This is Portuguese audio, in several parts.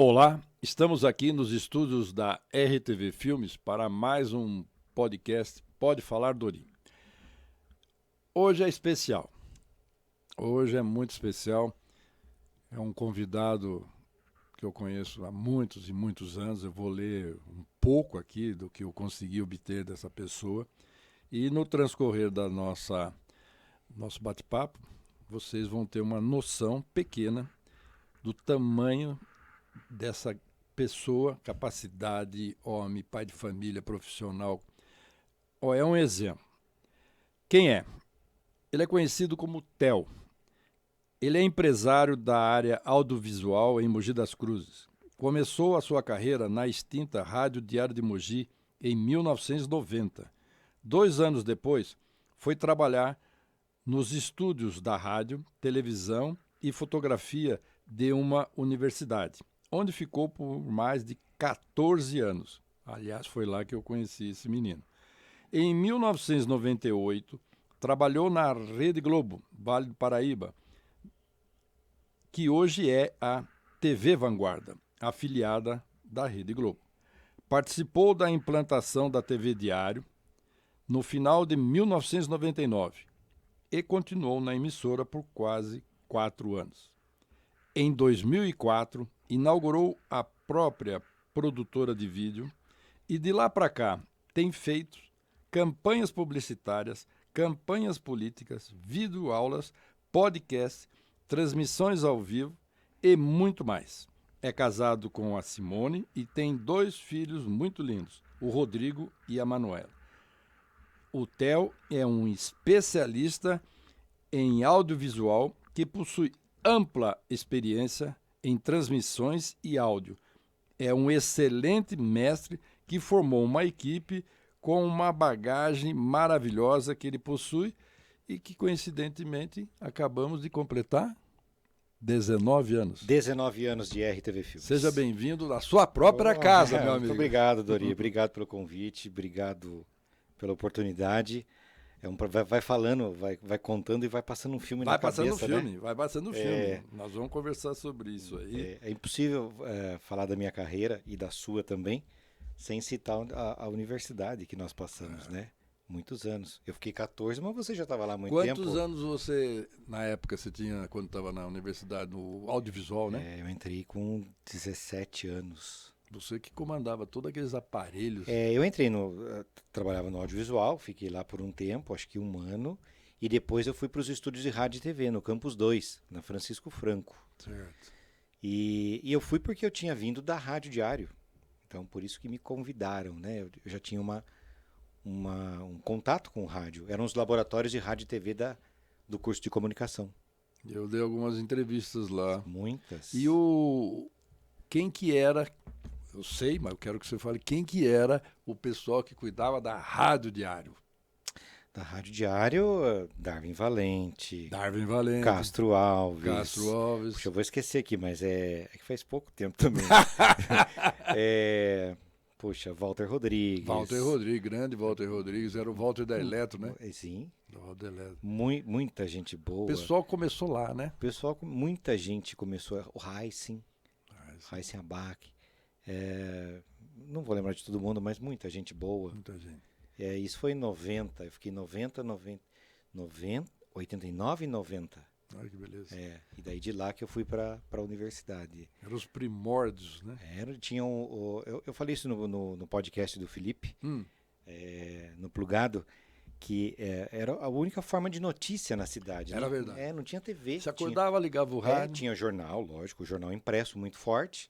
Olá, estamos aqui nos estúdios da RTV Filmes para mais um podcast Pode Falar Dori. Hoje é especial, hoje é muito especial, é um convidado que eu conheço há muitos e muitos anos, eu vou ler um pouco aqui do que eu consegui obter dessa pessoa e no transcorrer da nosso bate-papo, vocês vão ter uma noção pequena do tamanho dessa pessoa, capacidade, homem, pai de família, profissional. É um exemplo. Quem é? Ele é conhecido como Theo. Ele é empresário da área audiovisual em Mogi das Cruzes. Começou a sua carreira na extinta Rádio Diário de Mogi em 1990. 2 anos depois, foi trabalhar nos estúdios da rádio, televisão e fotografia de uma universidade, onde ficou por mais de 14 anos. Aliás, foi lá que eu conheci esse menino. Em 1998, trabalhou na Rede Globo, Vale do Paraíba, que hoje é a TV Vanguarda, afiliada da Rede Globo. Participou da implantação da TV Diário no final de 1999 e continuou na emissora por quase 4 anos. Em 2004, inaugurou a própria produtora de vídeo e de lá para cá tem feito campanhas publicitárias, campanhas políticas, videoaulas, podcasts, transmissões ao vivo e muito mais. É casado com a Simone e tem 2 filhos muito lindos, o Rodrigo e a Manuela. O Theo é um especialista em audiovisual que possui ampla experiência em transmissões e áudio. É um excelente mestre que formou uma equipe com uma bagagem maravilhosa que ele possui e que, coincidentemente, acabamos de completar 19 anos. 19 anos de RTV Filmes. Seja bem-vindo na sua própria casa, meu amigo. Muito obrigado, Dori. Obrigado pelo convite, obrigado pela oportunidade. Vai falando, vai contando e vai passando um filme na cabeça, Vai passando um filme. Nós vamos conversar sobre isso aí. É impossível falar da minha carreira e da sua também, sem citar a universidade que nós passamos, né? Muitos anos. Eu fiquei 14, mas você já estava lá há muito tempo. Quantos anos você, na época, você tinha, quando estava na universidade, no audiovisual, né? Eu entrei com 17 anos. Você que comandava todos aqueles aparelhos. Eu trabalhava no audiovisual, fiquei lá por um tempo, acho que 1 ano, e depois eu fui para os estúdios de rádio e TV, no Campus 2, na Francisco Franco. Certo. E eu fui porque eu tinha vindo da Rádio Diário, então por isso que me convidaram, né? Eu já tinha um contato com o rádio, eram os laboratórios de rádio e TV do curso de comunicação. Eu dei algumas entrevistas lá. Muitas. E quem que era... Eu sei, mas eu quero que você fale quem que era o pessoal que cuidava da Rádio Diário. Da Rádio Diário, Darwin Valente. Castro Alves. Puxa, eu vou esquecer aqui, mas é que faz pouco tempo também. Puxa, Walter Rodrigues. Grande Walter Rodrigues, era o Walter da Eletro, né? Sim. Da Eletro. Muita gente boa. O pessoal começou lá, né? Muita gente começou. O Heissing Abac. Não vou lembrar de todo mundo, mas muita gente boa. Muita gente. Isso foi em 90, eu fiquei 89 e 90. Olha que beleza. E daí de lá que eu fui para a universidade. Eram os primórdios, né? Eu falei isso no podcast do Felipe, no Plugado, que era a única forma de notícia na cidade. Era verdade. Não tinha TV. Você acordava, ligava o rádio. Tinha jornal, lógico, o jornal impresso muito forte.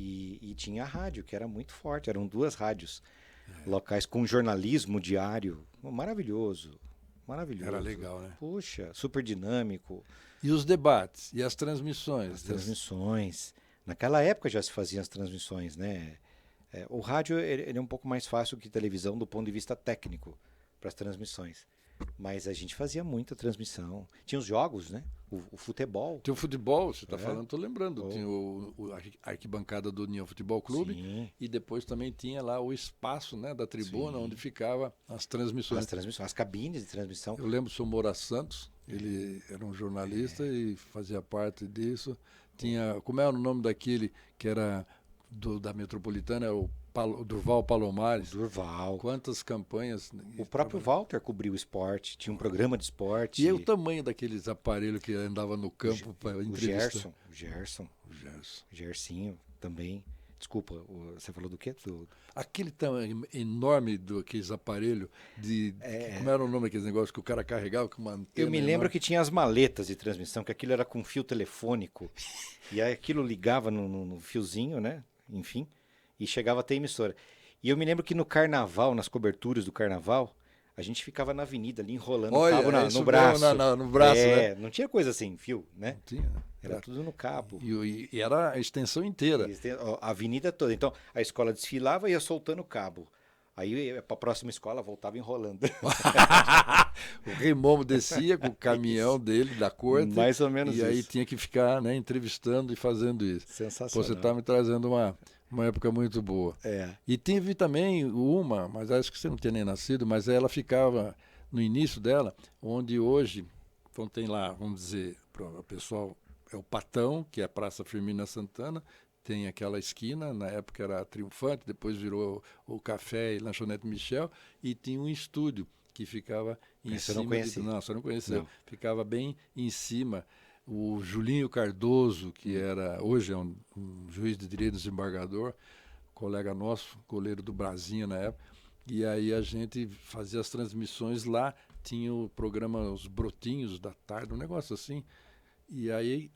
E tinha a rádio, que era muito forte. Eram 2 rádios locais com jornalismo diário. Maravilhoso. Era legal, né? Puxa, super dinâmico. E os debates? E as transmissões? As transmissões. Naquela época já se faziam as transmissões, né? O rádio ele é um pouco mais fácil que televisão do ponto de vista técnico para as transmissões. Mas a gente fazia muita transmissão. Tinha os jogos, né? O futebol. Tinha o futebol, você está falando, estou lembrando. Tinha a arquibancada do União Futebol Clube. Sim. E depois também tinha lá o espaço, né, da tribuna, onde ficava as transmissões. As cabines de transmissão. Eu lembro do Sr. Moura Santos, ele era um jornalista e fazia parte disso. Tinha, como era o nome daquele que era da Metropolitana, era o Durval Palomares. Durval. Quantas campanhas. O próprio Walter cobriu o esporte, tinha um programa de esporte. E aí o tamanho daqueles aparelhos que andava no campo para entrevistar? O Gersinho também. Desculpa, você falou do quê? Aquele tamanho enorme daqueles aparelhos como era o nome daqueles negócios que o cara carregava com uma antena? Eu me lembro que tinha as maletas de transmissão, que aquilo era com fio telefônico. E aí aquilo ligava no fiozinho, né? Enfim, e chegava até a emissora. E eu me lembro que no carnaval, nas coberturas do carnaval, a gente ficava na avenida ali enrolando o cabo no braço. No braço, né? Não tinha coisa assim, fio, né? Não tinha. Era tudo no cabo. E era a extensão inteira. A avenida toda. Então, a escola desfilava e ia soltando o cabo. Aí, para a próxima escola, voltava enrolando. O Rei Momo descia com o caminhão dele, da corte. Mais ou menos isso. E aí tinha que ficar, né, entrevistando e fazendo isso. Sensacional. Pô, você está me trazendo uma época muito boa. E teve também mas acho que você não tinha nem nascido, mas ela ficava no início dela, onde hoje, então tem lá, vamos dizer, para o pessoal, é o Patão, que é a Praça Firmina Santana, tem aquela esquina, na época era Triunfante, depois virou o Café e Lanchonete Michel, e tinha um estúdio que ficava em cima. Não, você não conheceu. Não. Ficava bem em cima. O Julinho Cardoso, que hoje é um juiz de direito desembargador, colega nosso, goleiro do Brasinha na época, e aí a gente fazia as transmissões lá, tinha o programa Os Brotinhos da Tarde, um negócio assim, e aí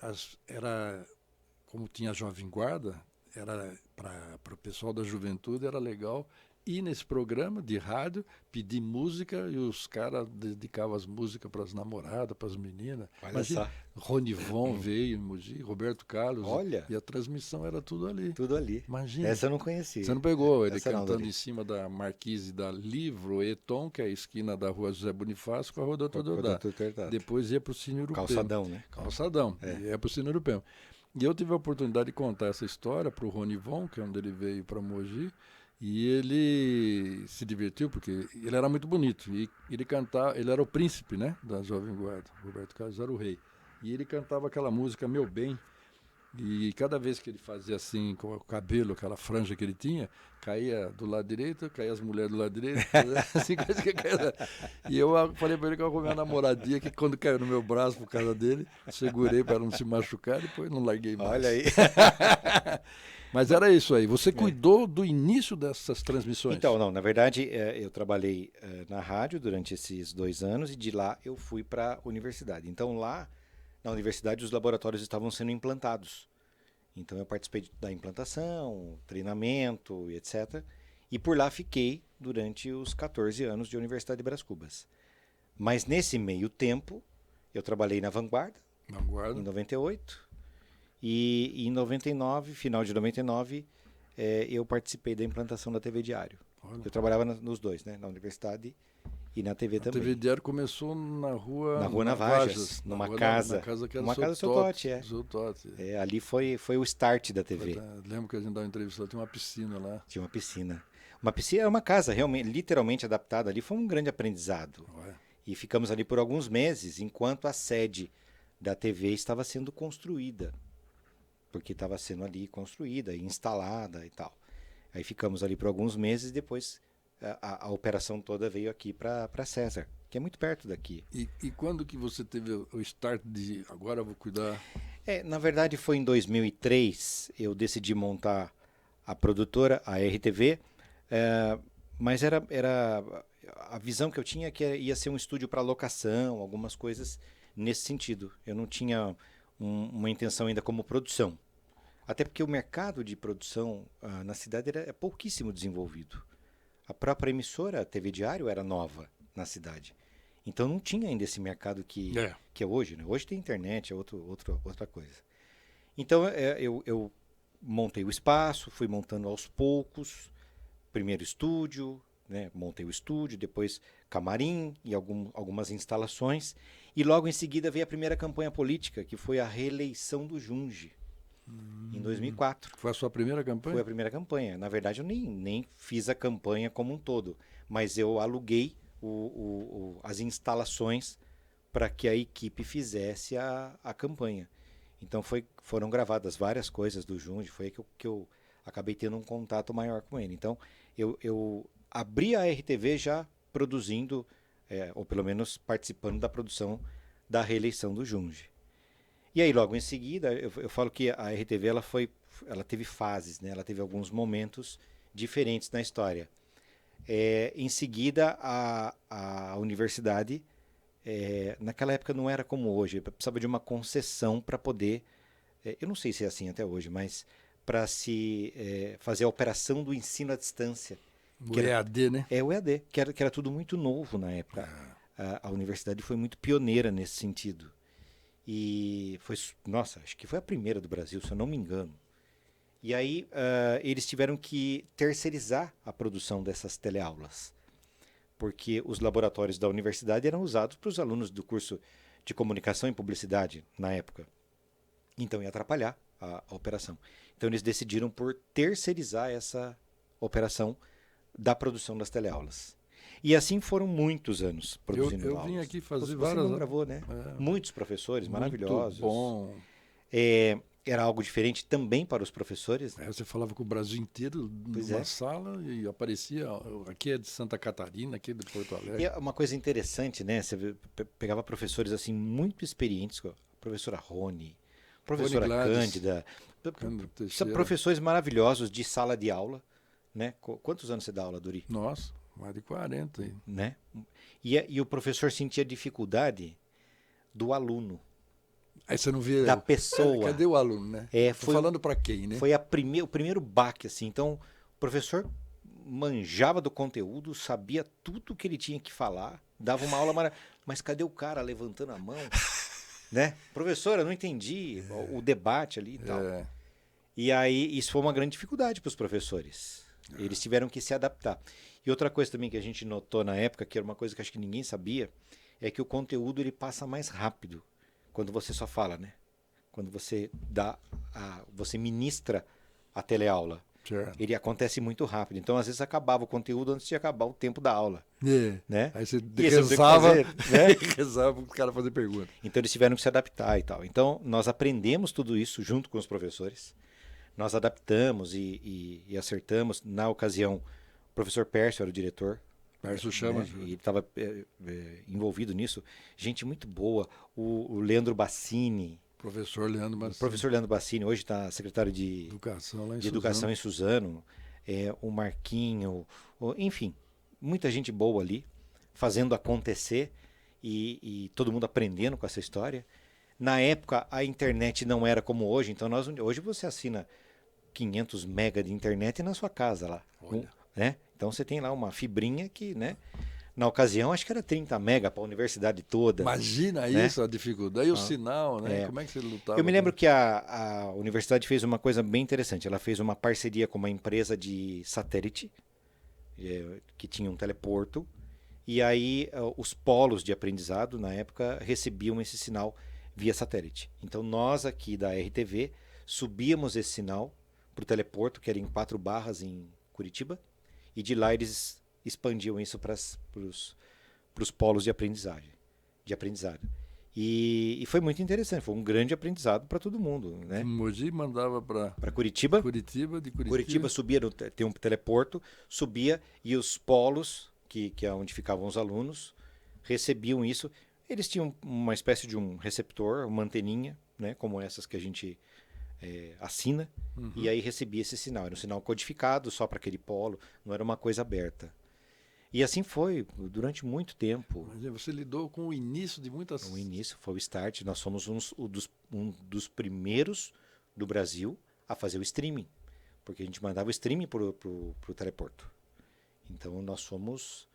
como tinha a Jovem Guarda, era para o pessoal da juventude, era legal ir nesse programa de rádio, pedir música, e os caras dedicavam as músicas para as namoradas, para as meninas. Imagina, Ronivon veio em Mogi, Roberto Carlos. Olha. E a transmissão era tudo ali. Tudo ali. Imagina. Essa eu não conhecia. Você não pegou ele cantando em cima da Marquise da Livro Eton, que é a esquina da Rua José Bonifácio, com a Rua Doutor Deodato. Depois ia para o Cine Europeu. Calçadão, né? Calçadão. Ia para o Cine Europeu. E eu tive a oportunidade de contar essa história para o Ronivon, que é onde ele veio para Mogi, e ele se divertiu porque ele era muito bonito. E ele cantava, ele era o príncipe, né, da Jovem Guarda. Roberto Carlos era o rei. E ele cantava aquela música Meu Bem. E cada vez que ele fazia assim, com o cabelo, aquela franja que ele tinha, caía do lado direito, caía as mulheres do lado direito, assim, e eu falei para ele que eu arrumei uma namoradinha, que quando caiu no meu braço por causa dele, segurei para não se machucar, depois não larguei mais. Olha aí. Mas era isso aí. Você cuidou do início dessas transmissões? Então, não, na verdade, eu trabalhei na rádio durante esses 2 anos e de lá eu fui para a universidade. Então, lá na universidade os laboratórios estavam sendo implantados. Então, eu participei da implantação, treinamento e etc. E por lá fiquei durante os 14 anos de Universidade de Brás Cubas. Mas nesse meio tempo, eu trabalhei na Vanguarda. Em 98. E em 99, final de 99, eu participei da implantação da TV Diário. Olha. Eu trabalhava nos dois, né? Na universidade e na TV também. A TV Diário começou na rua Navajas, numa casa. Na casa que era uma casa do seu Totti, ali foi o start da TV. Lembro que a gente dava entrevista, tinha uma piscina lá. Tinha uma piscina. Uma piscina era uma casa realmente, literalmente adaptada ali, foi um grande aprendizado. Ué. E ficamos ali por alguns meses, enquanto a sede da TV estava sendo construída. Porque estava sendo ali construída, instalada e tal. Aí ficamos ali por alguns meses e depois a operação toda veio aqui para César, que é muito perto daqui. E quando que você teve o start de agora eu vou cuidar? Na verdade foi em 2003, eu decidi montar a produtora, a RTV, mas era a visão que eu tinha que ia ser um estúdio para locação, algumas coisas nesse sentido. Eu não tinha uma intenção ainda como produção. Até porque o mercado de produção na cidade é pouquíssimo desenvolvido. A própria emissora, a TV Diário, era nova na cidade. Então não tinha ainda esse mercado que é hoje. Né? Hoje tem internet, é outra coisa. Então eu montei o espaço, fui montando aos poucos. Primeiro estúdio, né? Montei o estúdio, depois camarim e algumas instalações. E logo em seguida veio a primeira campanha política, que foi a reeleição do Junge, em 2004. Foi a sua primeira campanha? Foi a primeira campanha. Na verdade, eu nem fiz a campanha como um todo, mas eu aluguei as instalações para que a equipe fizesse a campanha. Então foram gravadas várias coisas do Junge, foi aí que eu acabei tendo um contato maior com ele. Então eu abri a RTV já produzindo, ou pelo menos participando da produção da reeleição do Junge. E aí logo em seguida, eu falo que a RTV ela teve fases, né? Ela teve alguns momentos diferentes na história. Em seguida, a universidade, naquela época não era como hoje, precisava de uma concessão para poder, eu não sei se é assim até hoje, mas para se fazer a operação do ensino à distância. O EAD, né? O EAD, que era tudo muito novo na época. A universidade foi muito pioneira nesse sentido. E acho que foi a primeira do Brasil, se eu não me engano. E aí eles tiveram que terceirizar a produção dessas teleaulas, porque os laboratórios da universidade eram usados para os alunos do curso de comunicação e publicidade na época. Então ia atrapalhar a operação. Então eles decidiram por terceirizar essa operação da produção das teleaulas. E assim foram muitos anos produzindo aulas. Eu vim aqui fazer Você várias... não gravou, né? Muitos professores maravilhosos. Muito bom. Era algo diferente também para os professores. Você falava com o Brasil inteiro numa sala e aparecia, aqui é de Santa Catarina, aqui é de Porto Alegre. E é uma coisa interessante, né? Você pegava professores assim muito experientes, a professora Rony, a professora Cândida, professores maravilhosos de sala de aula, né? Quantos anos você dá aula, Dori? Nossa, mais de 40. Né? E o professor sentia dificuldade do aluno. Aí você não vê da pessoa. Cadê o aluno, né? Tô falando para quem, né? Foi o primeiro baque, assim. Então, o professor manjava do conteúdo, sabia tudo que ele tinha que falar, dava uma aula maravilhosa. Mas cadê o cara levantando a mão? Né? Professora, não entendi o debate ali e tal. E aí, isso foi uma grande dificuldade para os professores. Eles tiveram que se adaptar. E outra coisa também que a gente notou na época, que era uma coisa que acho que ninguém sabia, é que o conteúdo ele passa mais rápido quando você só fala, né? Quando você você ministra a teleaula. Certo. Ele acontece muito rápido. Então, às vezes, acabava o conteúdo antes de acabar o tempo da aula. Né? Aí você rezava, né? rezava para o cara fazer pergunta. Então, eles tiveram que se adaptar e tal. Então, nós aprendemos tudo isso junto com os professores. Nós adaptamos e acertamos. Na ocasião, o professor Pércio era o diretor. Pércio Chamas. Né? E ele estava envolvido nisso. Gente muito boa. O Leandro Bassini. Professor Leandro Bassini. O professor Leandro Bassini, hoje está secretário de Educação em Suzano. O Marquinho. Enfim, muita gente boa ali, fazendo acontecer e todo mundo aprendendo com essa história. Na época, a internet não era como hoje. Então, hoje você assina 500 mega de internet na sua casa lá. Né? Então você tem lá uma fibrinha que, né? Na ocasião, acho que era 30 mega para a universidade toda. Imagina, né? Isso, a dificuldade. E o sinal, né? Como é que você lutava? Eu me lembro que a universidade fez uma coisa bem interessante. Ela fez uma parceria com uma empresa de satélite, que tinha um teleporto. E aí os polos de aprendizado, na época, recebiam esse sinal via satélite. Então nós aqui da RTV subíamos esse sinal para o teleporto, que era em 4 barras em Curitiba. E de lá eles expandiam isso para os polos de aprendizado. E foi muito interessante, foi um grande aprendizado para todo mundo. Né? Mogi mandava para Curitiba. Curitiba subia, tem um teleporto, subia e os polos, que é onde ficavam os alunos, recebiam isso. Eles tinham uma espécie de um receptor, uma anteninha, né, como essas que a gente assina, e aí recebia esse sinal. Era um sinal codificado só para aquele polo, não era uma coisa aberta. E assim foi durante muito tempo. Mas você lidou com o início de muitas... O início foi o start. Nós fomos um dos primeiros do Brasil a fazer o streaming, porque a gente mandava o streaming para o teleporto. Então nós somos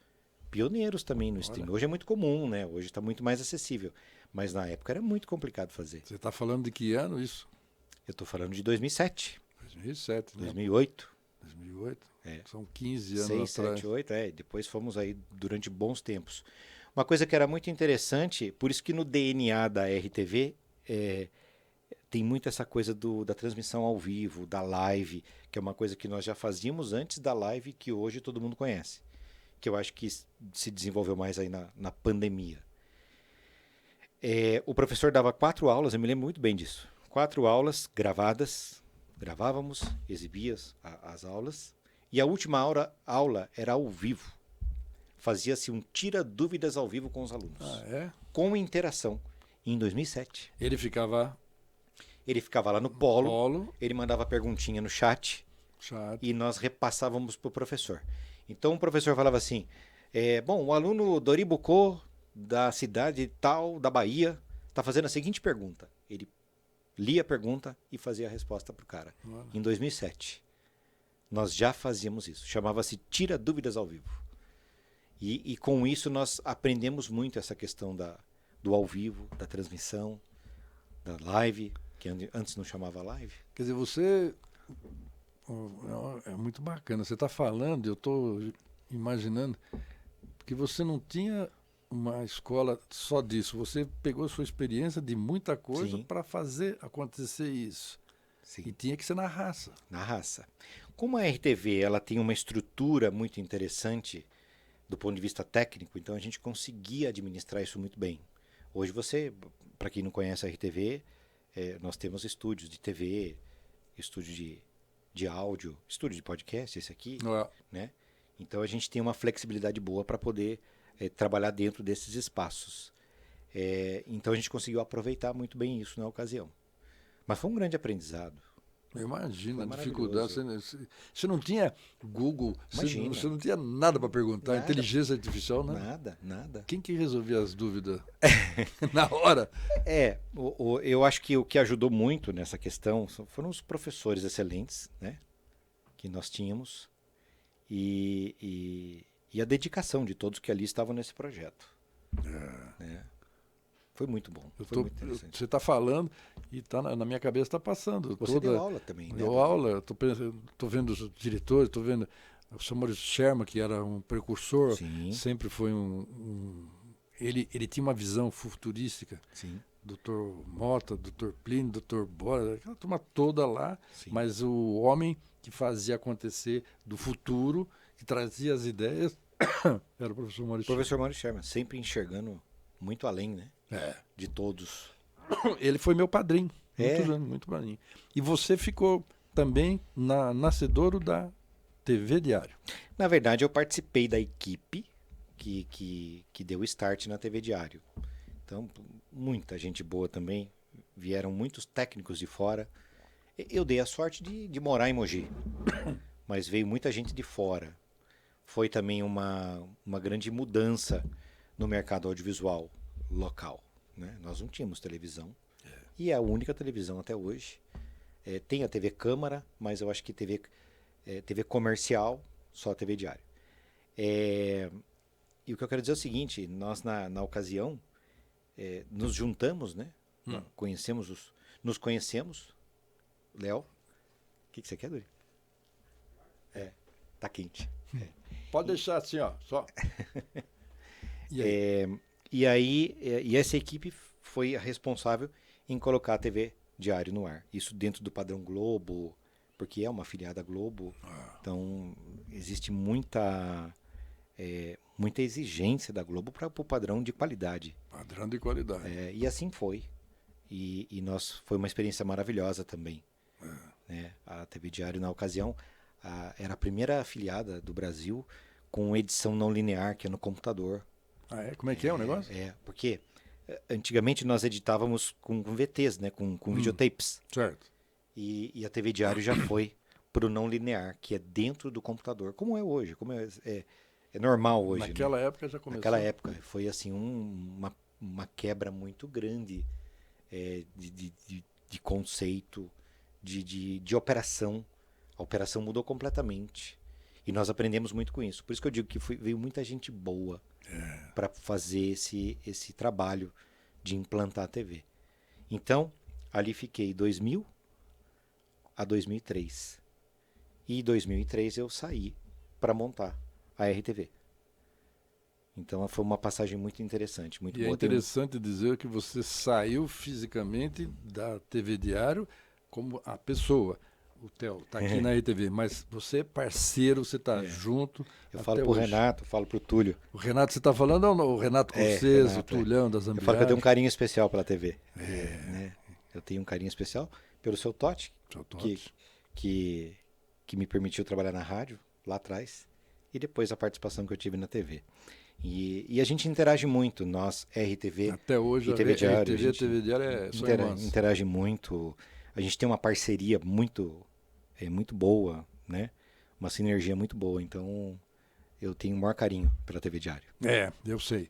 pioneiros também no streaming. Hoje é muito comum, né? Hoje está muito mais acessível. Mas na época era muito complicado fazer. Você está falando de que ano isso? Eu estou falando de 2007. 2007, né? 2008. 2008? São 15 anos 6, atrás. 7, 8, Depois fomos aí durante bons tempos. Uma coisa que era muito interessante, por isso que no DNA da RTV tem muito essa coisa da transmissão ao vivo, da live, que é uma coisa que nós já fazíamos antes da live, que hoje todo mundo conhece. Que eu acho que se desenvolveu mais aí na pandemia. O professor dava 4 aulas, eu me lembro muito bem disso. 4 aulas gravadas, gravávamos, exibíamos as aulas, e a última aula era ao vivo. Fazia-se um tira-dúvidas ao vivo com os alunos. Ah, é? Com interação. Em 2007. Ele ficava Lá no polo, ele mandava perguntinha no chat e nós repassávamos para o professor. Então o professor falava assim, bom, o aluno Doribucô, da cidade tal, da Bahia, está fazendo a seguinte pergunta. Ele lia a pergunta e fazia a resposta para o cara. Mano. Em 2007. Nós já fazíamos isso. Chamava-se Tira Dúvidas ao Vivo. E com isso nós aprendemos muito essa questão do ao vivo, da transmissão, da live, que antes não chamava live. Quer dizer, você... É muito bacana. Você está falando, eu estou imaginando, que você não tinha uma escola só disso. Você pegou a sua experiência de muita coisa para fazer acontecer isso. Sim. E tinha que ser na raça. Na raça. Como a RTV ela tem uma estrutura muito interessante do ponto de vista técnico, então a gente conseguia administrar isso muito bem. Hoje você, para quem não conhece a RTV, nós temos estúdios de TV, estúdio de áudio, estúdio de podcast, esse aqui, né? Então a gente tem uma flexibilidade boa para poder trabalhar dentro desses espaços. Então a gente conseguiu aproveitar muito bem isso na ocasião. Mas foi um grande aprendizado. Eu imagino a dificuldade. Você não tinha Google, você não tinha nada para perguntar, nada. Inteligência artificial, né? Nada. Quem que resolvia as dúvidas na hora? Eu acho que o que ajudou muito nessa questão foram os professores excelentes, né, que nós tínhamos e a dedicação de todos que ali estavam nesse projeto. Né? Foi muito bom. Foi muito interessante. Você está falando e tá na minha cabeça está passando. Você deu aula também, né? Deu aula, estou vendo os diretores, estou vendo o Sr. Maurício Sherman, que era um precursor, Sim. sempre foi ele tinha uma visão futurística. Sim. Dr. Mota, Dr. Plínio, Dr. Bora, aquela turma toda lá, Sim. mas o homem que fazia acontecer do futuro, que trazia as ideias, era o professor Maurício Sherman. Professor Maurício Sherman, sempre enxergando muito além, né? De todos. Ele foi meu padrinho, muitos anos, muito padrinho. E você ficou também na nascedouro da TV Diário. Na verdade, eu participei da equipe que deu start na TV Diário. Então, muita gente boa também. Vieram muitos técnicos de fora. Eu dei a sorte de morar em Mogi, mas veio muita gente de fora. Foi também uma grande mudança no mercado audiovisual local. Né? Nós não tínhamos televisão. E é a única televisão até hoje. Tem a TV Câmara, mas eu acho que TV comercial, só a TV Diário. E o que eu quero dizer é o seguinte, nós na ocasião nos juntamos, né? Nos conhecemos. Léo, o que você quer, Dori? Tá quente. Pode deixar assim, ó, só. E essa equipe foi a responsável em colocar a TV Diário no ar. Isso dentro do padrão Globo, porque é uma afiliada Globo. Então, existe muita exigência da Globo para o padrão de qualidade. Padrão de qualidade. E assim foi. E foi uma experiência maravilhosa também. Né? A TV Diário, na ocasião, era a primeira afiliada do Brasil com edição não linear, que é no computador. Como é que é o negócio? Porque antigamente nós editávamos com VTs, né? com videotapes. Certo. E a TV Diário já foi para o não linear, que é dentro do computador, como é hoje, como é normal hoje. Naquela época já começou. Naquela época foi assim uma quebra muito grande de conceito, de operação. A operação mudou completamente. E nós aprendemos muito com isso. Por isso que eu digo que veio muita gente boa para fazer esse trabalho de implantar a TV. Então, ali fiquei 2000 a 2003. E em 2003 eu saí para montar a RTV. Então foi uma passagem muito interessante, muito boa. É interessante dizer que você saiu fisicamente da TV Diário como a pessoa. O Theo está aqui na RTV, mas você é parceiro, você está junto. Eu falo para o Renato, falo para o Túlio. O Renato você está falando ou não? O Renato Conceiso, o Tulhão das Ambiades. Eu falo que eu tenho um carinho especial pela TV. Né? Eu tenho um carinho especial pelo seu Totti, Seu Totti. que me permitiu trabalhar na rádio lá atrás, e depois a participação que eu tive na TV. E a gente interage muito, nós, RTV Até hoje e TV Diário. RTV, TV Diário são irmãs. Interage muito. A gente tem uma parceria muito boa, né? Uma sinergia muito boa. Então, eu tenho o maior carinho pela TV Diário. Eu sei.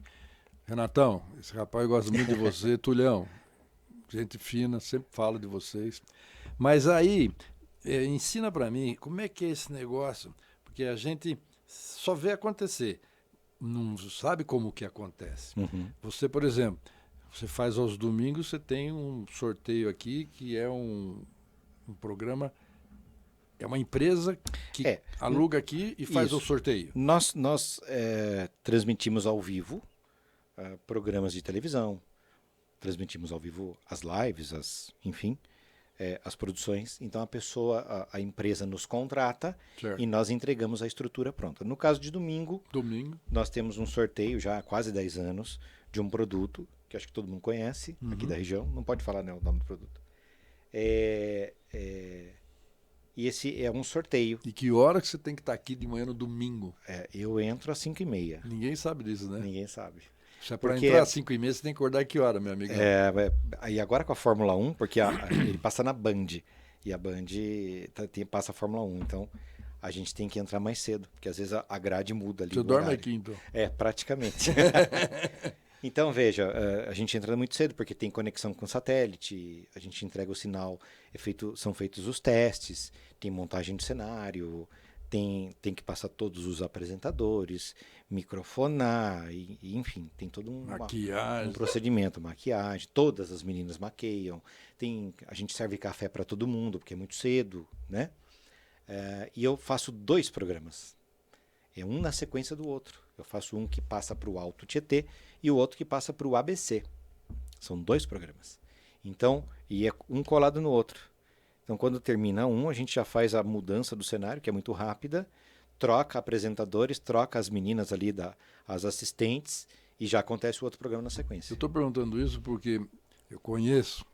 Renatão, esse rapaz gosta muito de você. Tulhão, gente fina, sempre falo de vocês. Mas aí, ensina para mim como é que é esse negócio, porque a gente só vê acontecer, não sabe como que acontece. Uhum. Você, por exemplo, você faz aos domingos, você tem um sorteio aqui que é um programa, é uma empresa que aluga aqui e faz o sorteio. Nós transmitimos ao vivo programas de televisão, transmitimos ao vivo as lives, enfim, as produções. Então a empresa nos contrata, certo, e nós entregamos a estrutura pronta. No caso de domingo, nós temos um sorteio já há quase 10 anos de um produto que acho que todo mundo conhece, aqui da região. Não pode falar, né, o nome do produto. E esse é um sorteio. E que hora que você tem que estar aqui de manhã no domingo? Eu entro às 5h30. Ninguém sabe disso, né? Ninguém sabe. Para entrar às 5h30, você tem que acordar que hora, meu amigo? E agora com a Fórmula 1, porque ele passa na Band. E a Band passa a Fórmula 1. Então, a gente tem que entrar mais cedo, porque às vezes a grade muda ali. Você dorme aqui, então? Praticamente. Então, veja, a gente entra muito cedo, porque tem conexão com satélite, a gente entrega o sinal, são feitos os testes, tem montagem de cenário, tem que passar todos os apresentadores, microfonar, enfim, tem todo um procedimento, maquiagem, todas as meninas maqueiam, a gente serve café para todo mundo, porque é muito cedo, né? E eu faço 2 programas, um na sequência do outro. Eu faço um que passa para o Alto Tietê e o outro que passa para o ABC. São 2 programas. Então, e é um colado no outro. Então, quando termina um, a gente já faz a mudança do cenário, que é muito rápida, troca apresentadores, troca as meninas ali, as assistentes, e já acontece o outro programa na sequência. Eu estou perguntando isso porque eu conheço,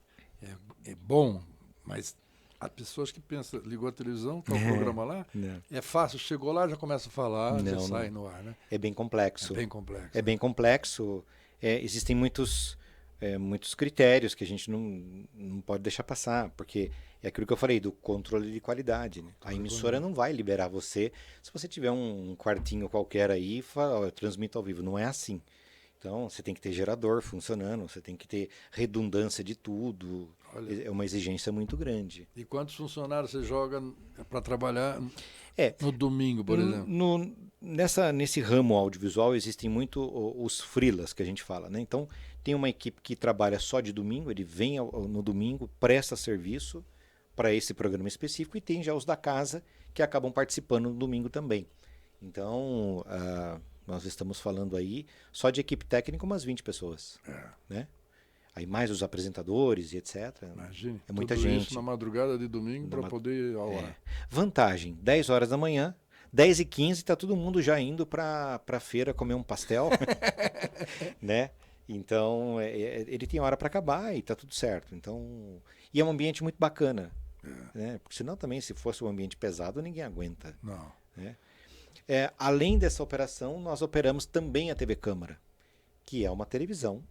é bom, mas há pessoas que pensam, ligou a televisão, está o programa lá, é fácil, chegou lá, já começa a falar, já sai no ar, né? É bem complexo. É bem complexo. Existem muitos critérios que a gente não pode deixar passar, porque é aquilo que eu falei, do controle de qualidade. Né? A emissora não vai liberar você se você tiver um quartinho qualquer aí e fala, eu transmito ao vivo. Não é assim. Então, você tem que ter gerador funcionando, você tem que ter redundância de tudo. Olha. É uma exigência muito grande. E quantos funcionários você joga para trabalhar no domingo, por exemplo? Nesse ramo audiovisual existem muito os freelas que a gente fala, né? Então, tem uma equipe que trabalha só de domingo, ele vem no domingo, presta serviço para esse programa específico, e tem já os da casa que acabam participando no domingo também. Então, nós estamos falando aí só de equipe técnica umas 20 pessoas, né? Aí mais os apresentadores e etc. Imagine, é muita tudo gente. Isso na madrugada de domingo para poder ir ao ar. Vantagem, 10 horas da manhã, 10h15 está todo mundo já indo para a feira comer um pastel, né? Então, ele tem hora para acabar e está tudo certo. Então, e é um ambiente muito bacana, né? Porque senão também, se fosse um ambiente pesado, ninguém aguenta. Não. Né? Além dessa operação, nós operamos também a TV Câmara, que é uma televisão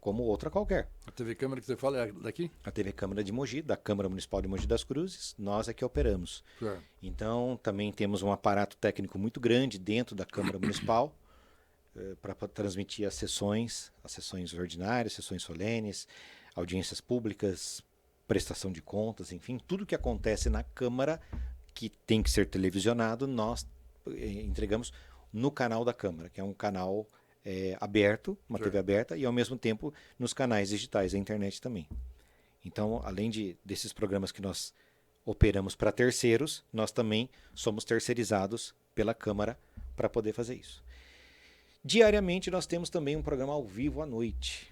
como outra qualquer. A TV Câmara que você fala é daqui? A TV Câmara de Mogi, da Câmara Municipal de Mogi das Cruzes, nós é que operamos. Então, também temos um aparato técnico muito grande dentro da Câmara Municipal para transmitir as sessões ordinárias, sessões solenes, audiências públicas, prestação de contas, enfim, tudo que acontece na Câmara que tem que ser televisionado, nós entregamos no canal da Câmara, que é um canal aberto, uma TV aberta, e ao mesmo tempo nos canais digitais, a internet também. Então, além desses programas que nós operamos para terceiros, nós também somos terceirizados pela Câmara para poder fazer isso. Diariamente nós temos também um programa ao vivo à noite.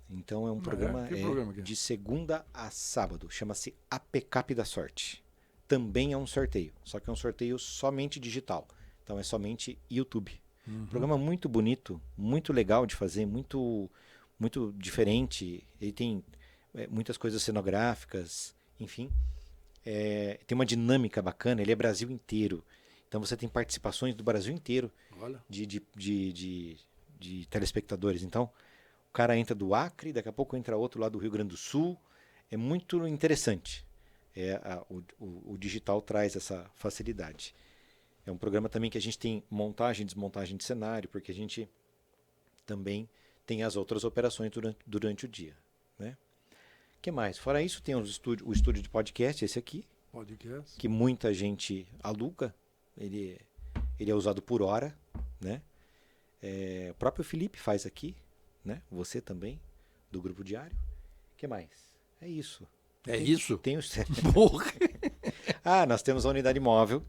Então é um programa de segunda a sábado, chama-se APCAP da Sorte. Também é um sorteio, só que é um sorteio somente digital. Então é somente YouTube. Programa muito bonito, muito legal de fazer, muito, muito diferente. Ele tem muitas coisas cenográficas, enfim. Tem uma dinâmica bacana, ele é Brasil inteiro. Então você tem participações do Brasil inteiro de telespectadores. Então, o cara entra do Acre, daqui a pouco entra outro lá do Rio Grande do Sul. É muito interessante. O digital traz essa facilidade. É um programa também que a gente tem montagem e desmontagem de cenário, porque a gente também tem as outras operações durante o dia. Né? O que mais? Fora isso, tem o estúdio de podcast, esse aqui, que muita gente aluga. Ele é usado por hora. Né? O próprio Felipe faz aqui, né? Você também, do Grupo Diário. O que mais? É isso. Isso? Tem os... Porra! nós temos a unidade móvel,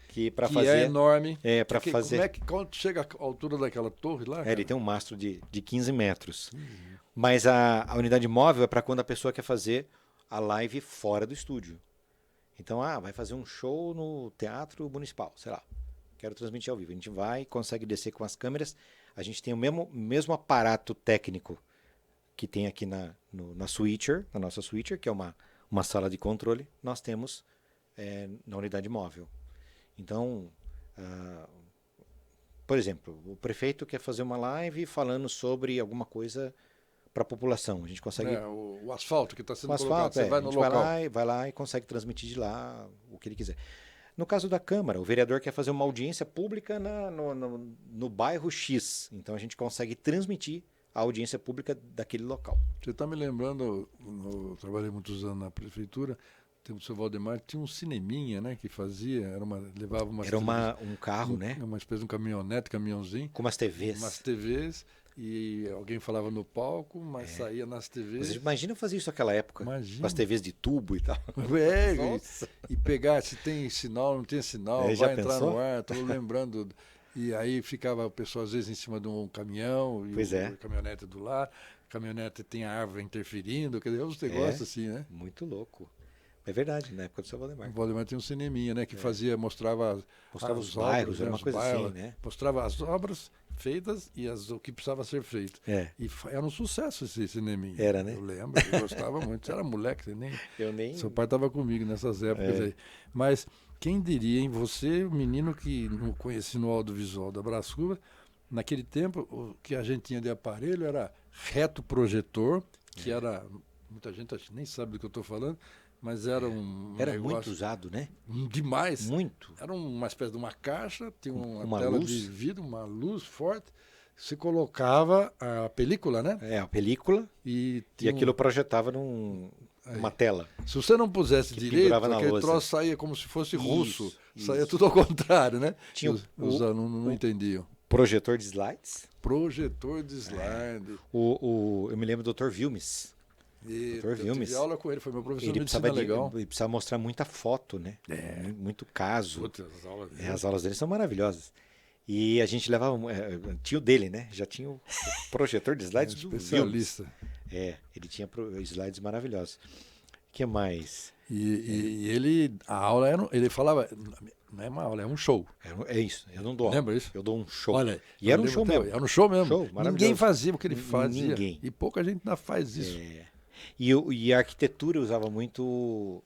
que para fazer... é enorme. Para fazer... Quando chega a altura daquela torre lá? Ele tem um mastro de 15 metros. Mas a unidade móvel é para quando a pessoa quer fazer a live fora do estúdio. Então, vai fazer um show no Teatro Municipal, sei lá. Quero transmitir ao vivo. A gente vai, consegue descer com as câmeras. A gente tem o mesmo aparato técnico que tem aqui na nossa switcher, que é uma sala de controle. Nós temos na unidade móvel. Então, por exemplo, o prefeito quer fazer uma live falando sobre alguma coisa para a população. A gente consegue... o asfalto que está sendo colocado. Você vai no local. Vai lá e consegue transmitir de lá o que ele quiser. No caso da Câmara, o vereador quer fazer uma audiência pública no bairro X. Então a gente consegue transmitir a audiência pública daquele local. Você está me lembrando, eu trabalhei muitos anos na prefeitura, o tempo do seu Valdemar, tinha um cineminha, né, que fazia, levava umas... Era um carro, né? Uma espécie de caminhãozinho. Com umas TVs. Umas TVs, e alguém falava no palco, mas saía nas TVs. Você imagina fazer isso naquela época? Imagina. Com as TVs de tubo e tal. E pegar se tem sinal, não tem sinal, vai entrar no ar, estou lembrando... E aí ficava a pessoa às vezes em cima de um caminhão, a caminhonete do lado, a caminhonete tem a árvore interferindo, quer dizer, uns negócios assim, né? Muito louco. É verdade, na época do seu Valdemar. O Valdemar tem um cineminha, né, que mostrava os bairros, era uma coisa assim, né? Mostrava as obras feitas e o que precisava ser feito. E era um sucesso esse cineminha. Era, né? Eu lembro, eu gostava muito. Você era moleque, Eu nem... Seu pai estava comigo nessas épocas aí. Mas... Quem diria, hein? Você, o menino que não conhecia no audiovisual da Brascuba, naquele tempo, o que a gente tinha de aparelho era reto projetor, que era... Muita gente nem sabe do que eu estou falando, mas era Era muito usado, né? Demais. Muito. Era uma espécie de uma caixa, tinha uma tela luz de vidro, uma luz forte. Você colocava a película, né? A película. E aquilo projetava uma tela. Se você não pusesse direito, aquele troço saía como se fosse russo. Saía tudo ao contrário, né? Os alunos não entendiam. Projetor de slides. Projetor de slide. Eu me lembro do Dr. Vilmes. Eu tive aula com ele, foi meu professor de medicina legal. Ele precisava mostrar muita foto, né? Muito caso. Putz, as aulas dele são maravilhosas. E a gente levava... tinha o dele, né? Já tinha o projetor de slides do especialista. Ele tinha slides maravilhosos. O que mais? E ele... A aula era... Ele falava... Não é uma aula, é um show. É isso, eu não dou. Lembra isso? Eu dou um show. Olha, e era um show mesmo. Era um show mesmo. Show, ninguém fazia o que ele fazia. Ninguém. E pouca gente ainda faz isso. E a arquitetura usava muito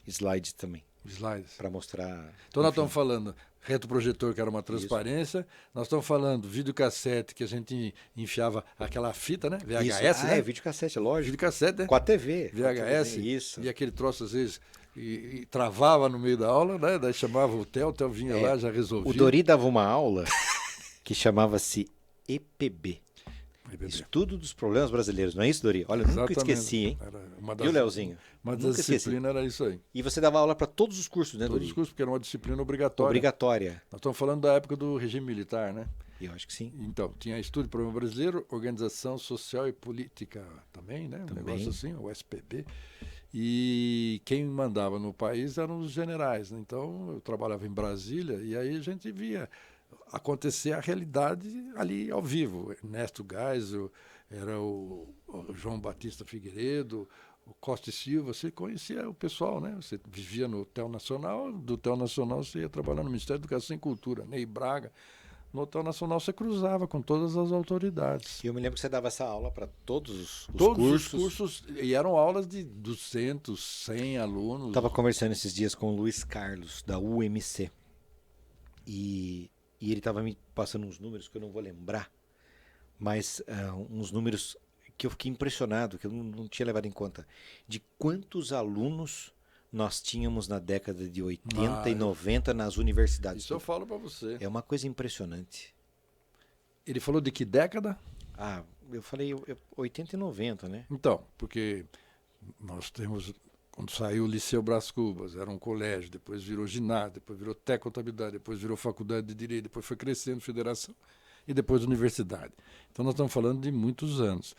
slides também. Slides. Para mostrar... Então nós estamos falando retroprojetor, que era uma transparência. Isso. Nós estamos falando videocassete, que a gente enfiava aquela fita, né? VHS, né? Videocassete, lógico. Videocassete, né? Com a TV. VHS. Isso. E aquele troço, às vezes, e travava no meio da aula, né? Daí chamava o Theo vinha lá, já resolvia. O Dori dava uma aula que chamava-se EPB. Estudo dos Problemas Brasileiros, não é isso, Dori? Olha, eu nunca esqueci, hein? E o Leozinho? Uma das disciplinas era isso aí. E você dava aula para todos os cursos, né, Dori? Todos os cursos, porque era uma disciplina obrigatória. Obrigatória. Nós estamos falando da época do regime militar, né? Eu acho que sim. Então, tinha Estudo do Problema Brasileiro, Organização Social e Política também, né? Um negócio assim, o SPB. E quem mandava no país eram os generais, né? Então, eu trabalhava em Brasília e aí a gente via acontecer a realidade ali ao vivo. Ernesto Geisel, era o João Batista Figueiredo, o Costa e Silva, você conhecia o pessoal, né? Você vivia no TEL Nacional, do TEL Nacional você ia trabalhar no Ministério da Educação e Cultura, Ney Braga. no Hotel Nacional você cruzava com todas as autoridades. E eu me lembro que você dava essa aula para todos os Todos cursos. os cursos, e eram aulas de 200, 100 alunos. Estava conversando esses dias com o Luiz Carlos, da UMC. E ele estava me passando uns números que eu não vou lembrar, mas uns números que eu fiquei impressionado, que eu não tinha levado em conta, de quantos alunos nós tínhamos na década de 80 e 90 nas universidades. Isso eu falo para você. É uma coisa impressionante. Ele falou de que década? Eu falei 80 e 90, né? Então, porque nós temos, quando saiu o Liceu Brás Cubas, era um colégio, depois virou ginásio, depois virou Contabilidade, depois virou Faculdade de Direito, depois foi crescendo federação e depois universidade. Então nós estamos falando de muitos anos.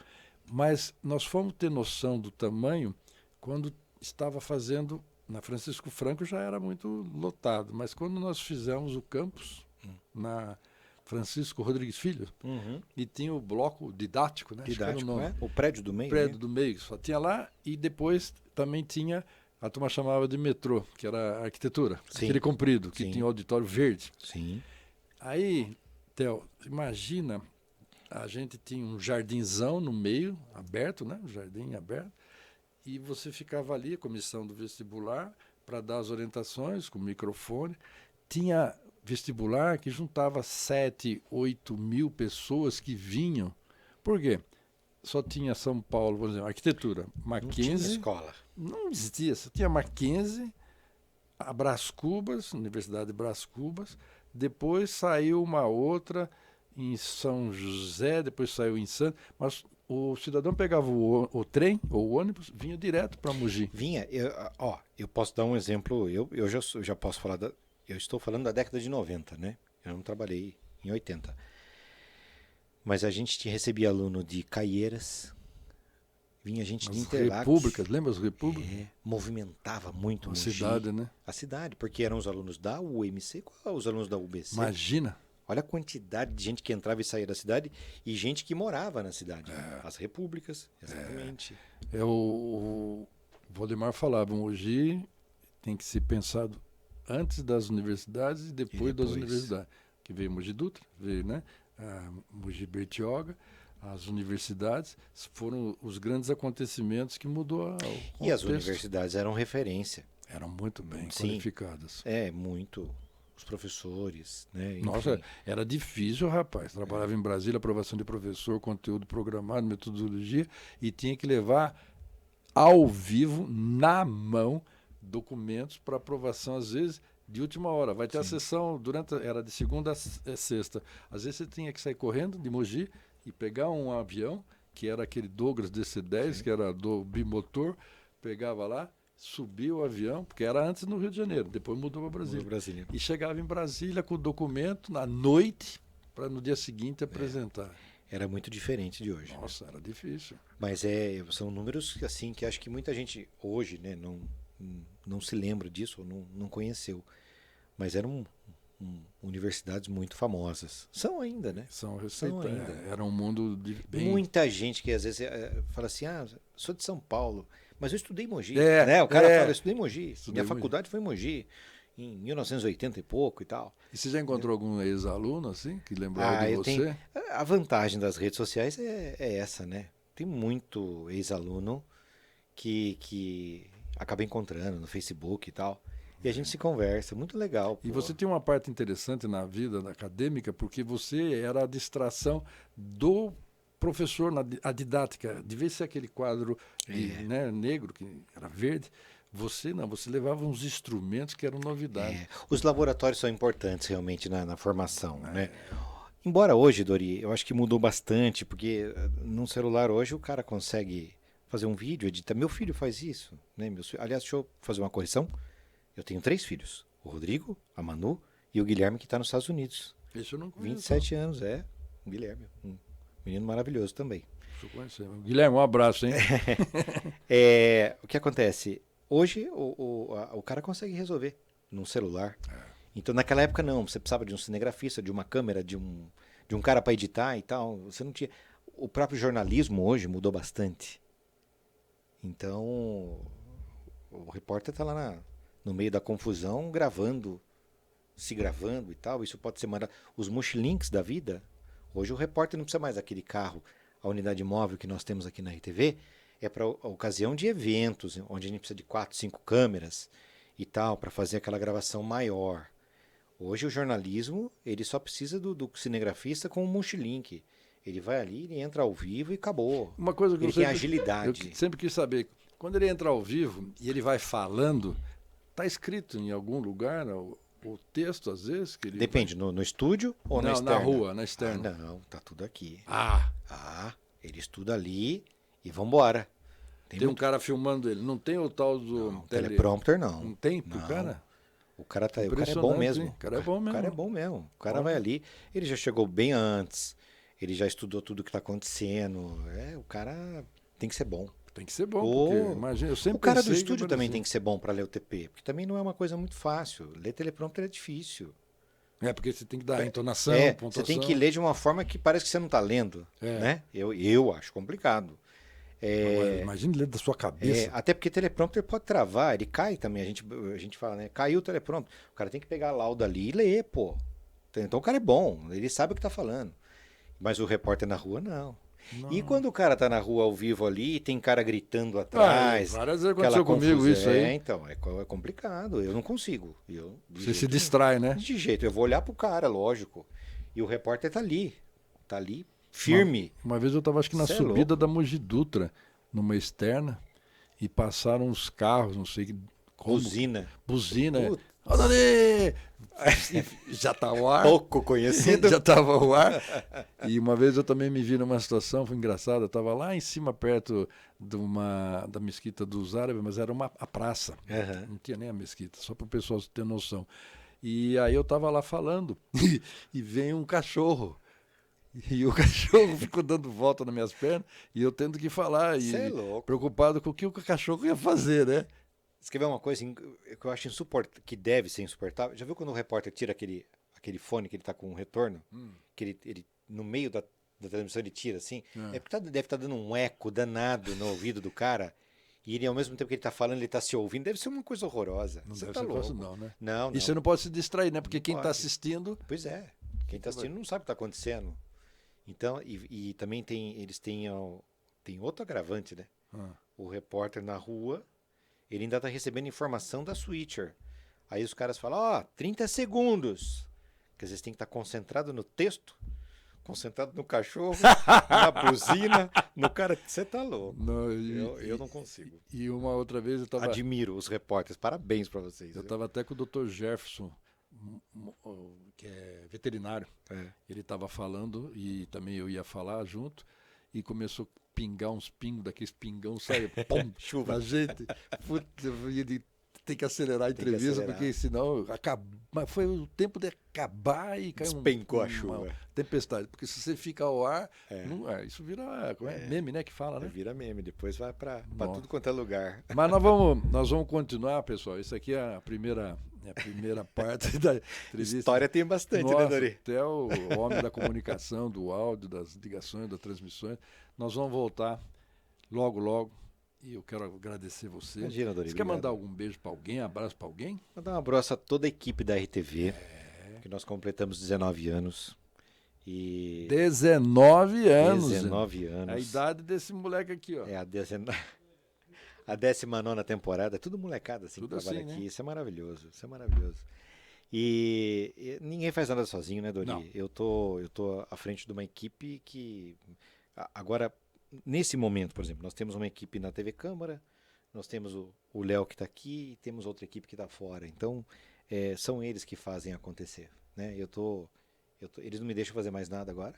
Mas nós fomos ter noção do tamanho quando estava fazendo, na Francisco Franco já era muito lotado, mas quando nós fizemos o campus na Francisco Rodrigues Filho, e tinha o bloco didático, né? Didático, né? O prédio do meio. O prédio do meio, só tinha lá, e depois também tinha, a turma chamava de metrô, que era a arquitetura, Sim. aquele comprido, que Sim. tinha o auditório verde. Sim. Aí, Theo, imagina, a gente tinha um jardinzão no meio, aberto, né? Um jardim aberto, e você ficava ali, a comissão do vestibular, para dar as orientações com o microfone. Tinha vestibular que juntava 7, 8 mil pessoas que vinham. Por quê? Só tinha São Paulo, por exemplo, arquitetura, Mackenzie. Não tinha escola. Não existia, só tinha Mackenzie, a Brás Cubas, Universidade de Brás Cubas. Depois saiu uma outra em São José, depois saiu em Santos, mas o cidadão pegava o trem ou o ônibus, vinha direto para Mogi. Vinha, eu posso dar um exemplo, eu já posso falar, eu estou falando da década de 90, né? Eu não trabalhei em 80. Mas a gente recebia aluno de Caieiras, vinha gente de Interlagos. Repúblicas, lembra as repúblicas? Movimentava muito a Mogi, cidade, né? A cidade, porque eram os alunos da UMC, os alunos da UBC. Imagina. Olha a quantidade de gente que entrava e saía da cidade e gente que morava na cidade. As repúblicas, exatamente. O Valdemar falava, Mogi tem que ser pensado antes das universidades e depois das universidades. Que veio Mogi Dutra, veio, né? Mogi Bertioga, as universidades foram os grandes acontecimentos que mudou o contexto. E as universidades eram referência. Eram muito bem qualificadas. Muito. Os professores, né? Enfim. Nossa, era difícil, rapaz. Trabalhava em Brasília, aprovação de professor, conteúdo programado, metodologia, e tinha que levar ao vivo, na mão, documentos para aprovação, às vezes, de última hora. Vai ter a sessão, era de segunda a sexta. Às vezes você tinha que sair correndo de Mogi e pegar um avião, que era aquele Douglas DC-10, que era do bimotor, pegava lá, subiu o avião, porque era antes no Rio de Janeiro, depois mudou para Brasília. E chegava em Brasília com o documento na noite, para no dia seguinte apresentar. Era muito diferente de hoje. Nossa, era difícil. Mas são números assim, que acho que muita gente hoje, né, não se lembra disso, ou não conheceu. Mas eram universidades muito famosas. São ainda, né? São ainda. Era um mundo bem... Muita gente que às vezes fala assim, sou de São Paulo, mas eu estudei em Mogi. Né? O cara fala, eu estudei em Mogi. Minha faculdade foi em Mogi, em 1980 e pouco e tal. E você já encontrou algum ex-aluno assim, que lembrava de você? A vantagem das redes sociais é essa, né? Tem muito ex-aluno que acaba encontrando no Facebook e tal. E a gente se conversa, muito legal. E você tem uma parte interessante na vida acadêmica, porque você era a distração do professor a didática. De vez ser aquele quadro né, negro, que era verde, você levava uns instrumentos que eram novidade. Os laboratórios são importantes realmente na formação, né? Embora hoje, Dori, eu acho que mudou bastante, porque num celular hoje o cara consegue fazer um vídeo, editar. Meu filho faz isso, né? Aliás, deixa eu fazer uma correção. Eu tenho 3 filhos. O Rodrigo, a Manu e o Guilherme, que está nos Estados Unidos. Isso eu não conheço. 27 anos, o Guilherme. Um menino maravilhoso também. Deixa eu conhecer. Guilherme, um abraço, hein? O que acontece? Hoje o cara consegue resolver num celular. Então naquela época não. Você precisava de um cinegrafista, de uma câmera, de um cara para editar e tal. Você não tinha. O próprio jornalismo hoje mudou bastante. Então o repórter está lá no meio da confusão, gravando se gravando e tal, isso pode ser mandado. Os Mochilinks da vida, hoje o repórter não precisa mais daquele carro, a unidade móvel que nós temos aqui na RTV, é para ocasião de eventos, onde a gente precisa de 4, 5 câmeras e tal, para fazer aquela gravação maior. Hoje o jornalismo, ele só precisa do cinegrafista com o Mochilink. Ele vai ali, ele entra ao vivo e acabou. Uma coisa que Ele eu tem sempre, agilidade. eu sempre quis saber, quando ele entra ao vivo e ele vai falando, está escrito em algum lugar o texto, às vezes? Que ele Depende, no estúdio ou na Não, externa? na rua, na externa. Ah, não, tá tudo aqui. Ah, Ele estuda ali e vambora. tem um cara filmando ele. Não tem o tal do Não, teleprompter não. Não tem pro Não. cara? O cara é bom Impressionante, mesmo. hein? O cara é bom O cara é mesmo. bom mesmo. O cara Bom. vai ali, ele já chegou bem antes, ele já estudou tudo o que está acontecendo. O cara tem que ser bom. Tem que ser bom, Ô, porque imagina, eu sempre O cara do pensei que estúdio era também assim. tem que ser bom para ler o TP, porque também não é uma coisa muito fácil. Ler teleprompter é difícil. É, porque você tem que dar a entonação, Você pontuação. tem que ler de uma forma que parece que você não está lendo, né? Eu acho complicado. Agora, imagina ler da sua cabeça. Até porque teleprompter pode travar, ele cai também. A gente fala, né? Caiu o teleprompter. O cara tem que pegar a lauda ali e ler, pô. Então o cara é bom, ele sabe o que tá falando. Mas o repórter na rua, não. E quando o cara tá na rua ao vivo ali, tem cara gritando atrás. Várias vezes aquela aconteceu comigo confusão. isso aí. Então, é complicado. Eu não consigo. Você se distrai, né? De jeito. Eu vou olhar pro cara, lógico. E o repórter tá ali. Tá ali, firme. Uma vez eu estava, acho que na Cê é subida louco. da Mogi Dutra, numa externa, e passaram uns carros, não sei como. Buzina. Putz. Ó, Dani! Já tá ao ar. Pouco conhecido. Já estava ao ar. E uma vez eu também me vi numa situação, foi engraçado, eu estava lá em cima, perto da mesquita dos árabes, mas era a praça. Uhum. Não tinha nem a mesquita, só para o pessoal ter noção. E aí eu estava lá falando, e vem um cachorro. E o cachorro ficou dando volta nas minhas pernas, e eu tendo que falar, Cê é e louco. preocupado com o que o cachorro ia fazer, né? Você quer ver uma coisa que eu acho que deve ser insuportável? Já viu quando o repórter tira aquele fone que ele tá com um retorno? Que ele no meio da transmissão ele tira assim? É porque deve estar dando um eco danado no ouvido do cara. E ele, ao mesmo tempo que ele tá falando, ele tá se ouvindo. Deve ser uma coisa horrorosa. Não Você deve tá ser louco. fácil não, né? Não. E você não pode se distrair, né? Porque quem está pode. assistindo... Pois é. Quem tá assistindo não sabe o que tá acontecendo. Então, e também eles têm outro agravante, né? O repórter na rua, ele ainda tá recebendo informação da switcher. Aí os caras falam, 30 segundos. Quer dizer, você tem que estar concentrado no texto, concentrado no cachorro, na buzina, no cara. Você tá louco. Não, Eu não consigo. E uma outra vez eu estava... Admiro os repórteres, parabéns para vocês. Eu estava até com o Dr. Jefferson, que é veterinário. Ele estava falando e também eu ia falar junto e começou a pingar uns pingos, daqueles pingão, sai, pum, Chuva. na gente. Puta, ele tem que acelerar a entrevista, porque senão mas foi o tempo de acabar e caiu Despencou a uma chuva. tempestade. Porque se você fica ao ar, isso vira meme, né? Que fala, né? Vira meme, depois vai para tudo quanto é lugar. Mas nós vamos continuar, pessoal. Isso aqui é a primeira parte da entrevista. História tem bastante, Nossa, né, Dori? até o homem da comunicação, do áudio, das ligações, das transmissões. Nós vamos voltar logo. E eu quero agradecer você. Imagina, Dori. Você quer mandar algum beijo para alguém, abraço para alguém? Mandar um abraço a toda a equipe da RTV, que nós completamos 19 anos. 19 anos. 19 anos. A idade desse moleque aqui, ó. É a 19ª temporada. É tudo molecada assim Tudo que trabalha assim, aqui. né? Isso é maravilhoso. E ninguém faz nada sozinho, né, Dori? Não. Eu tô à frente de uma equipe que agora, nesse momento, por exemplo, nós temos uma equipe na TV Câmara, nós temos o Léo que está aqui e temos outra equipe que está fora. Então, são eles que fazem acontecer, né? Eles não me deixam fazer mais nada agora.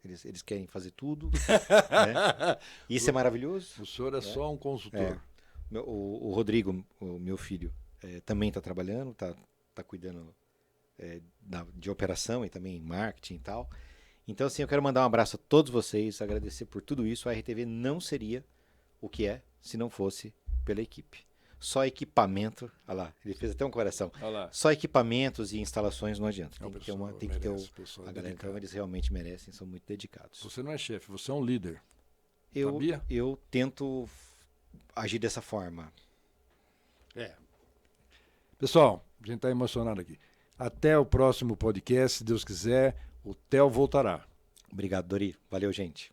Eles querem fazer tudo. Né? Isso é maravilhoso. O senhor é só um consultor. O Rodrigo, o meu filho, também está trabalhando, está cuidando de operação e também marketing e tal. Então, assim, eu quero mandar um abraço a todos vocês, agradecer por tudo isso. A RTV não seria o que é se não fosse pela equipe. Só equipamento, olha lá, ele fez até um coração. Só equipamentos e instalações não adianta. Tem que ter a galera, então eles realmente merecem, são muito dedicados. Você não é chefe, você é um líder. Eu tento agir dessa forma. Pessoal, a gente está emocionado aqui. Até o próximo podcast, se Deus quiser, o Theo voltará. Obrigado, Dori. Valeu, gente.